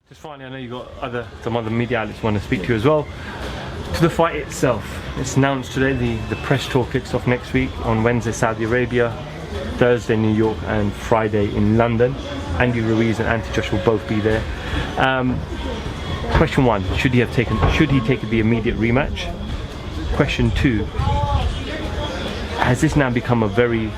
Just finally, I know you got some other media outlets want to speak to you as well. To the fight itself, it's announced today the press tour kicks off next week on Wednesday Saudi Arabia, Thursday New York, and Friday in London. Andy Ruiz and Joshua will both be there. Question one: should he take the immediate rematch? Question two: has this now become a very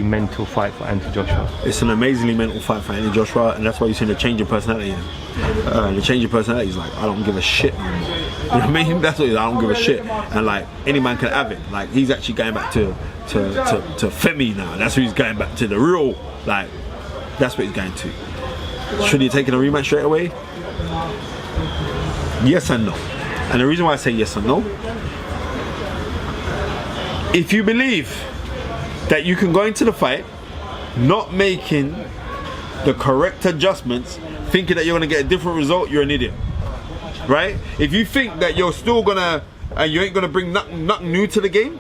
mental fight for Andy Joshua? It's an amazingly mental fight for Andy Joshua, and that's why you've seen the change in personality. The change in personality is like, I don't give a shit anymore. You know what I mean? That's what it is, I don't give a shit. And like, any man can have it. Like, he's actually going back to Femi now. That's who he's going back to, the real, like, that's what he's going to. Should he have taken a rematch straight away? Yes and no. And the reason why I say yes and no, if you believe that you can go into the fight not making the correct adjustments, thinking that you're gonna get a different result, you're an idiot, right? If you think that you're still gonna and you ain't gonna bring nothing new to the game,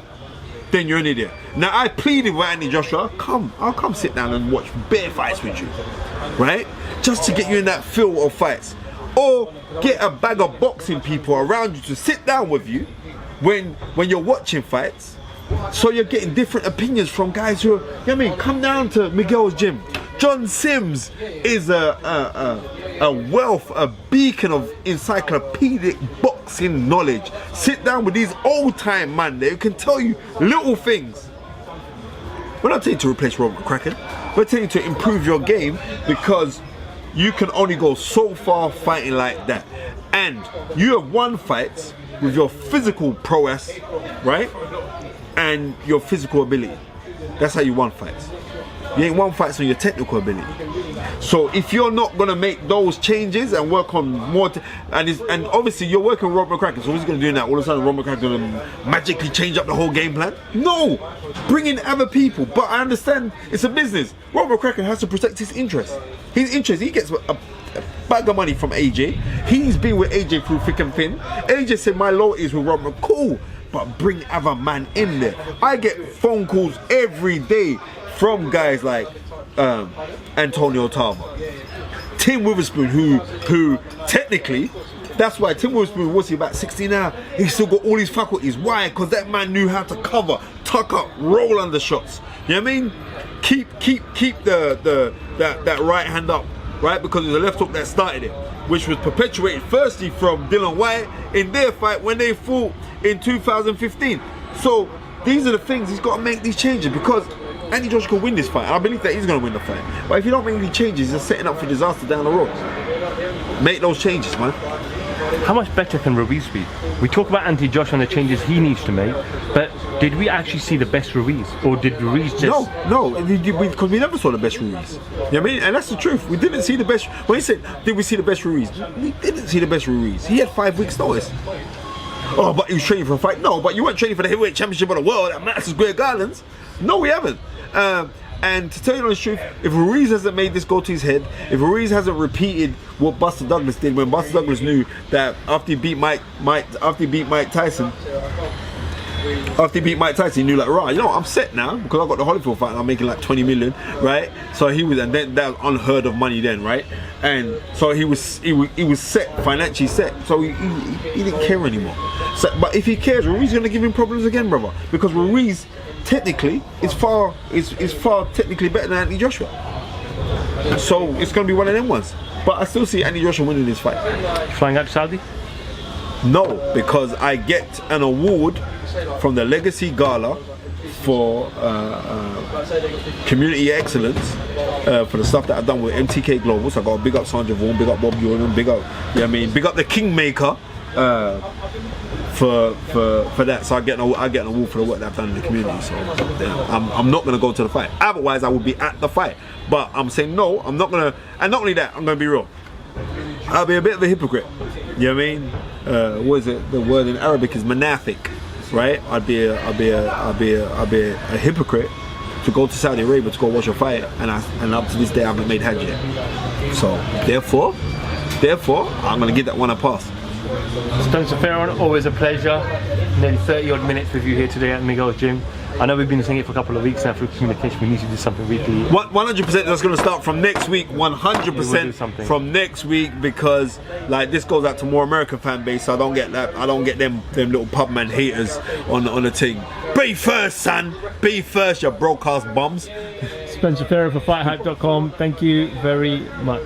then you're an idiot. Now, I pleaded with Andy Joshua, I'll come sit down and watch bare fights with you, right? Just to get you in that feel of fights, or get a bag of boxing people around you to sit down with you when you're watching fights. So you're getting different opinions from guys who are, you know what I mean? Come down to Miguel's gym. John Sims is a wealth, a beacon of encyclopedic boxing knowledge. Sit down with these old time man there who can tell you little things. We're not telling you to replace Robert McCracken. We're telling you to improve your game, because you can only go so far fighting like that. And you have won fights with your physical prowess, right? And your physical ability. That's how you won fights. You ain't won fights on your technical ability. So if you're not gonna make those changes and work on more, and obviously you're working with Rob McCracken, so who's gonna do that? All of a sudden Rob McCracken gonna magically change up the whole game plan? No! Bring in other people. But I understand it's a business. Rob McCracken has to protect his interests. His interest, he gets a bag of money from AJ. He's been with AJ through thick and thin. AJ said my loyalty is with Rob McCracken. Cool. But bring other man in there. I get phone calls every day from guys like Antonio Tarver, Tim Witherspoon, who technically, that's why Tim Witherspoon was about 60 now. He's still got all his faculties. Why? Because that man knew how to cover, tuck up, roll under shots. You know what I mean? Keep that right hand up, right? Because it was the left hook that started it, which was perpetuated firstly from Dylan White in their fight when they fought in 2015. So these are the things he's got to make these changes, because Andy Joshua can win this fight. I believe that he's going to win the fight. But if you don't make any changes, you're setting up for disaster down the road. Make those changes, man. How much better can Ruiz be? We talk about Andy Joshua and the changes he needs to make, but did we actually see the best Ruiz? Or did Ruiz just... No, because we never saw the best Ruiz. You know what I mean? And that's the truth. We didn't see the best... When he said, did we see the best Ruiz? We didn't see the best Ruiz. He had 5 weeks notice. Oh, but he was training for a fight? No, but you weren't training for the heavyweight championship of the world at Madison Square Gardens. No, we haven't. And to tell you the truth, if Ruiz hasn't made this go to his head, if Ruiz hasn't repeated what Buster Douglas did when Buster Douglas knew that after he beat Mike Tyson, he knew like, right, you know what, I'm set now because I got the Holyfield fight and I'm making like 20 million, right? So he was, and then that was unheard of money then, right? And so he was set, financially set. So he didn't care anymore. So, but if he cares, Ruiz is gonna give him problems again, brother, because Ruiz technically is far technically better than Andy Joshua. So it's gonna be one of them ones. But I still see Andy Joshua winning this fight. Flying out to Saudi? No, because I get an award from the Legacy Gala for community excellence for the stuff that I've done with MTK Global. So I got to big up Sandra Vaughan, big up Bob Jordan, big up, big up the Kingmaker for that. So I get an award for the work that I've done in the community. So I'm not gonna go to the fight. Otherwise, I would be at the fight. But I'm saying no, I'm not gonna. And not only that, I'm gonna be real. I'll be a bit of a hypocrite. You know what I mean? What is it? The word in Arabic is manafiq, right? I'll be a hypocrite to go to Saudi Arabia to go watch a fight, and up to this day I haven't made Hajj yet. So therefore, I'm gonna give that one a pass. Spencer Fearon, always a pleasure. Nearly 30 odd minutes with you here today at Miguel's gym. I know we've been saying it for a couple of weeks now through communication. We need to do something weekly. 100%. That's going to start from next week. 100% something. from next week, because like this goes out to more American fan base. So I don't get that. I don't get them little pub man haters on the team. Be first, son. Be first, you broke ass bums. Spencer Fearon for FightHype.com. Thank you very much.